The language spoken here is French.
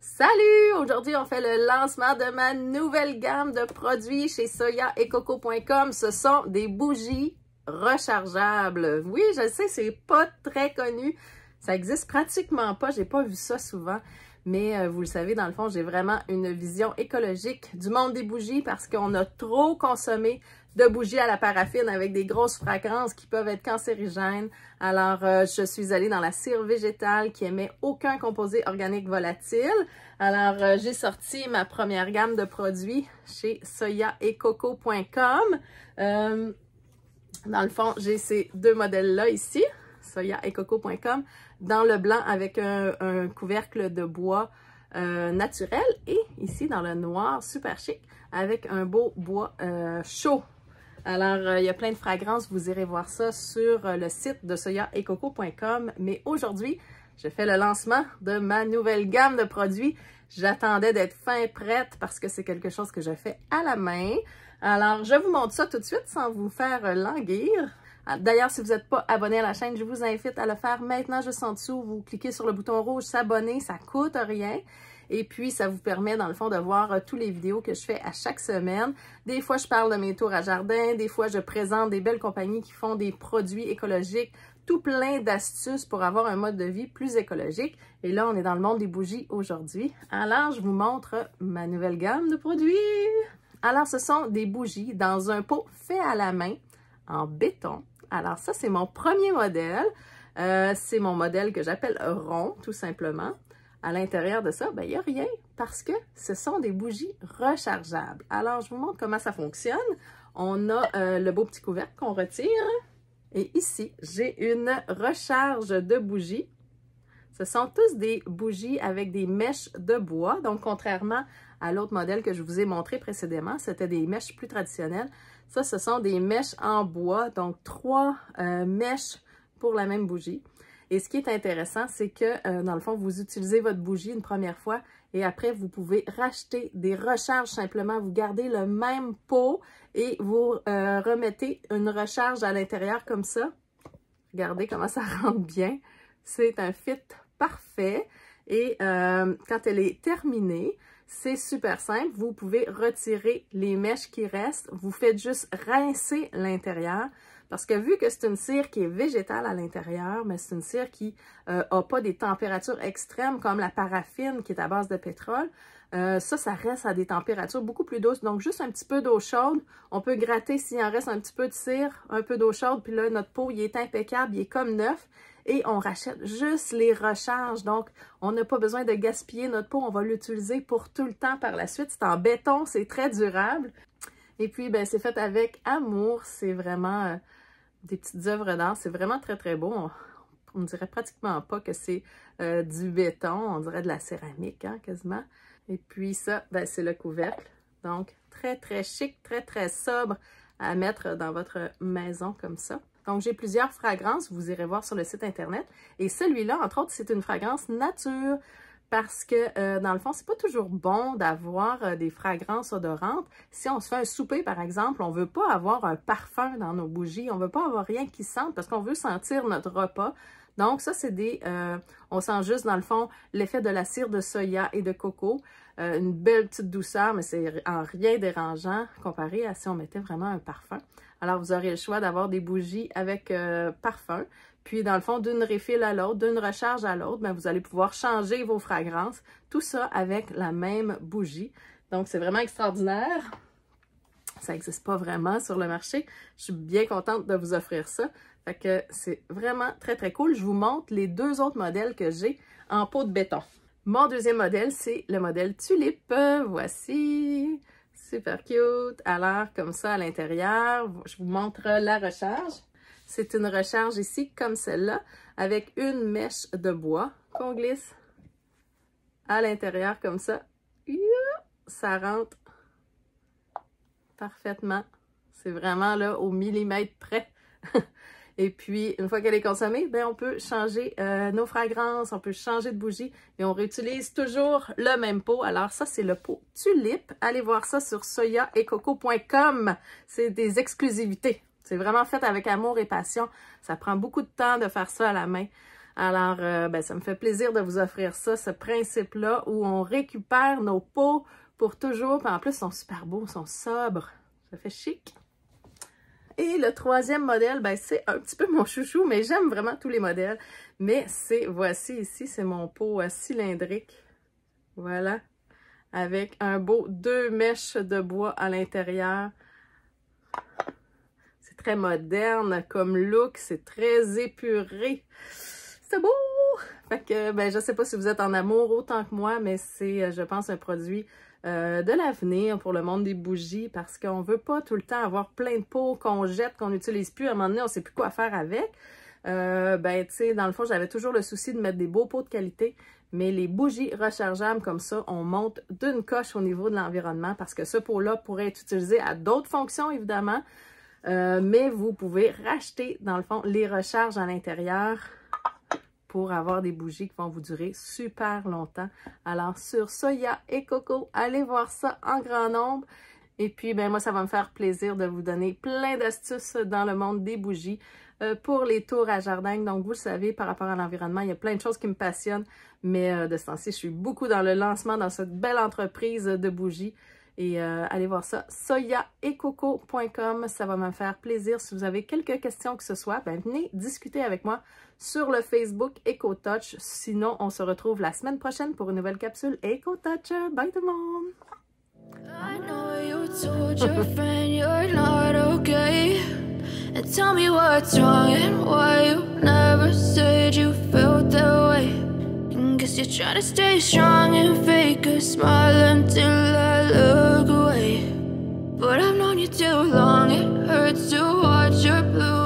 Salut! Aujourd'hui, on fait le lancement de ma nouvelle gamme de produits chez soyaetcoco.com. Ce sont des bougies rechargeables. Oui, je sais, c'est pas très connu. Ça existe pratiquement pas. J'ai pas vu ça souvent. Mais vous le savez, dans le fond, j'ai vraiment une vision écologique du monde des bougies parce qu'on a trop consommé de bougies à la paraffine avec des grosses fragrances qui peuvent être cancérigènes. Alors, je suis allée dans la cire végétale qui émet aucun composé organique volatile. Alors, j'ai sorti ma première gamme de produits chez soyaetcoco.com. Dans le fond, j'ai ces deux modèles-là ici, soyaetcoco.com, dans le blanc avec un couvercle de bois naturel et ici dans le noir super chic avec un beau bois chaud. Alors, il y a plein de fragrances, vous irez voir ça sur le site de soyaetcoco.com. Mais aujourd'hui, je fais le lancement de ma nouvelle gamme de produits. J'attendais d'être fin prête parce que c'est quelque chose que je fais à la main. Alors, je vous montre ça tout de suite sans vous faire languir. D'ailleurs, si vous n'êtes pas abonné à la chaîne, je vous invite à le faire maintenant juste en dessous. Vous cliquez sur le bouton rouge « S'abonner », ça ne coûte rien. Et puis, ça vous permet, dans le fond, de voir tous les vidéos que je fais à chaque semaine. Des fois, je parle de mes tours à jardin. Des fois, je présente des belles compagnies qui font des produits écologiques. Tout plein d'astuces pour avoir un mode de vie plus écologique. Et là, on est dans le monde des bougies aujourd'hui. Alors, je vous montre ma nouvelle gamme de produits. Alors, ce sont des bougies dans un pot fait à la main, en béton. Alors, ça, c'est mon premier modèle. C'est mon modèle que j'appelle rond, tout simplement. À l'intérieur de ça, ben, il n'y a rien parce que ce sont des bougies rechargeables. Alors, je vous montre comment ça fonctionne. On a le beau petit couvercle qu'on retire. Et ici, j'ai une recharge de bougies. Ce sont tous des bougies avec des mèches de bois. Donc, contrairement à l'autre modèle que je vous ai montré précédemment, c'était des mèches plus traditionnelles. Ça, ce sont des mèches en bois. Donc, 3 mèches pour la même bougie. Et ce qui est intéressant, c'est que, dans le fond, vous utilisez votre bougie une première fois et après, vous pouvez racheter des recharges simplement. Vous gardez le même pot et vous remettez une recharge à l'intérieur comme ça. Regardez comment ça rentre bien. C'est un fit parfait. Et quand elle est terminée, c'est super simple. Vous pouvez retirer les mèches qui restent. Vous faites juste rincer l'intérieur. Parce que vu que c'est une cire qui est végétale à l'intérieur, mais c'est une cire qui n'a pas des températures extrêmes comme la paraffine qui est à base de pétrole, ça reste à des températures beaucoup plus douces. Donc, juste un petit peu d'eau chaude. On peut gratter s'il en reste un petit peu de cire, un peu d'eau chaude. Puis là, notre pot, il est impeccable, il est comme neuf. Et on rachète juste les recharges. Donc, on n'a pas besoin de gaspiller notre pot. On va l'utiliser pour tout le temps par la suite. C'est en béton, c'est très durable. Et puis, ben, c'est fait avec amour. C'est vraiment des petites œuvres d'art. C'est vraiment très, très beau. On ne dirait pratiquement pas que c'est du béton. On dirait de la céramique, hein, quasiment. Et puis ça, ben, c'est le couvercle. Donc, très, très chic, très, très sobre à mettre dans votre maison comme ça. Donc, j'ai plusieurs fragrances. Vous irez voir sur le site Internet. Et celui-là, entre autres, c'est une fragrance nature. Parce que, dans le fond, c'est pas toujours bon d'avoir des fragrances odorantes. Si on se fait un souper, par exemple, on veut pas avoir un parfum dans nos bougies. On veut pas avoir rien qui sente parce qu'on veut sentir notre repas. Donc, ça, c'est des... on sent juste, dans le fond, l'effet de la cire de soya et de coco. Une belle petite douceur, mais c'est en rien dérangeant comparé à si on mettait vraiment un parfum. Alors, vous aurez le choix d'avoir des bougies avec parfum. Puis, dans le fond, d'une refill à l'autre, d'une recharge à l'autre, ben, vous allez pouvoir changer vos fragrances. Tout ça avec la même bougie. Donc, c'est vraiment extraordinaire. Ça n'existe pas vraiment sur le marché. Je suis bien contente de vous offrir ça. Fait que c'est vraiment très, très cool. Je vous montre les deux autres modèles que j'ai en pot de béton. Mon deuxième modèle, c'est le modèle Tulipe. Voici. Super cute. Alors, comme ça, à l'intérieur, je vous montre la recharge. C'est une recharge ici, comme celle-là, avec une mèche de bois qu'on glisse à l'intérieur, comme ça. Ça rentre parfaitement. C'est vraiment là au millimètre près. Et puis, une fois qu'elle est consommée, ben, on peut changer nos fragrances, on peut changer de bougie et on réutilise toujours le même pot. Alors ça, c'est le pot Tulipe. Allez voir ça sur soyaetcoco.com. C'est des exclusivités. C'est vraiment fait avec amour et passion. Ça prend beaucoup de temps de faire ça à la main. Alors, ça me fait plaisir de vous offrir ça, ce principe-là, où on récupère nos pots pour toujours. Puis en plus, ils sont super beaux, ils sont sobres. Ça fait chic. Et le troisième modèle, c'est un petit peu mon chouchou, mais j'aime vraiment tous les modèles. Mais voici ici, c'est mon pot cylindrique. Voilà. Avec un beau 2 mèches de bois à l'intérieur. C'est très moderne comme look, c'est très épuré. C'est beau! Fait que, je sais pas si vous êtes en amour autant que moi, mais c'est, je pense, un produit de l'avenir pour le monde des bougies parce qu'on veut pas tout le temps avoir plein de pots qu'on jette, qu'on n'utilise plus. À un moment donné, on sait plus quoi faire avec. Tu sais, dans le fond, j'avais toujours le souci de mettre des beaux pots de qualité, mais les bougies rechargeables comme ça, on monte d'une coche au niveau de l'environnement parce que ce pot-là pourrait être utilisé à d'autres fonctions, évidemment, mais vous pouvez racheter, dans le fond, les recharges à l'intérieur pour avoir des bougies qui vont vous durer super longtemps. Alors, sur Soya et Coco, allez voir ça en grand nombre. Et puis, moi, ça va me faire plaisir de vous donner plein d'astuces dans le monde des bougies pour les tours à jardin. Donc, vous le savez, par rapport à l'environnement, il y a plein de choses qui me passionnent. Mais de ce temps-ci, je suis beaucoup dans le lancement dans cette belle entreprise de bougies. Et allez voir ça, soyaetcoco.com, ça va me faire plaisir. Si vous avez quelques questions que ce soit, venez discuter avec moi sur le Facebook EcoTouch. Sinon, on se retrouve la semaine prochaine pour une nouvelle capsule EcoTouch. Bye tout le monde! I know you told your friend you're not okay. And tell me what's wrong and why you never said you felt that way. And guess you're trying to stay strong and fake a smile until I look away. But I've known you too long, it hurts to watch your blue